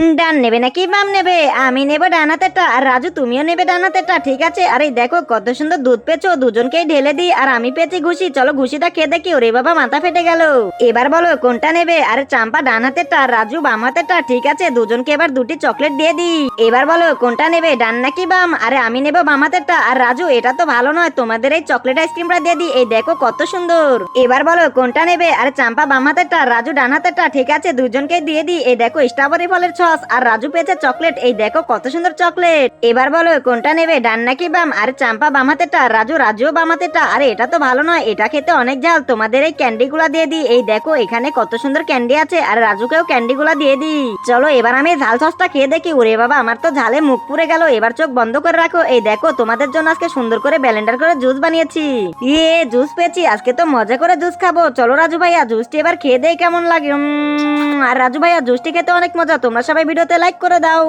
ডান নেবে নাকি বাম নেবে? আমি নেব ডান হাতেরটা আর রাজু তুমিও নেবে ডান হাতেরটা, ঠিক আছে? আরে দেখো কত সুন্দর দুধ পেয়েছো, দুজনকেই ঢেলে দিই। আর আমি পেয়েছি ঘুষি, চলো ঘুষিটা খেয়ে দেখি। ওরে বাবা মাথা ফেটে গেল। এবার বলো কোনটা নেবে? আরে চাম্পা ডান হাতেরটা আর রাজু বাম হাতেরটা, ঠিক আছে? দুজনকে এবার দুটি চকলেট দিয়ে দিই। এবার বলো কোনটা নেবে, ডান নাকি বাম? আরে আমি নেব বাম হাতেরটা। আর রাজু এটা তো ভালো নয়, তোমাদের এই চকলেট আইসক্রিমটা দিয়ে দিই। এই দেখো কত সুন্দর। এবার বলো কোনটা নেবে? আরে চাম্পা বাম হাতেরটা, রাজু ডান হাতেরটা, ঠিক আছে? দুজনকে দিয়ে দিই। এই দেখো স্ট্রবেরি ফলের সস আর রাজু পেয়েছে চকলেট। এই দেখো কত সুন্দর চকলেট। এবার বলো কোনটা নেবে, ডান নাকি বাম? আরে চাম্পা বাম হাতেরটা, রাজুও বাম হাতেরটা। আরে এটা তো ভালো নয়, এটা খেতে অনেক ঝাল, তোমাদের এই ক্যান্ডি গুলা দিয়ে দিই। এই দেখো এখানে কত সুন্দর ক্যান্ডি আছে, আর রাজুকেও ক্যান্ডি গুলা দিয়ে দিই। চলো এবার আমি ঝাল সসটা খেয়ে দেখি। ওরে বাবা আমার তো ঝালে মুখ পুড়ে গেল। এবার চোখ বন্ধ করে রাখো। এই দেখো তোমাদের জন্য আজকে সুন্দর করে ব্লেন্ডার করে জুস বানিয়েছি। জুস পেয়েছি, আজকে তো মজা করে জুস খাবো। চলো রাজু ভাইয়া জুসটি এবার খেয়ে দেই কেমন লাগে। আর রাজু ভাইয়া জুসটি খেতে অনেক মজা। তোমরা সবাই ভিডিওতে লাইক করে দাও।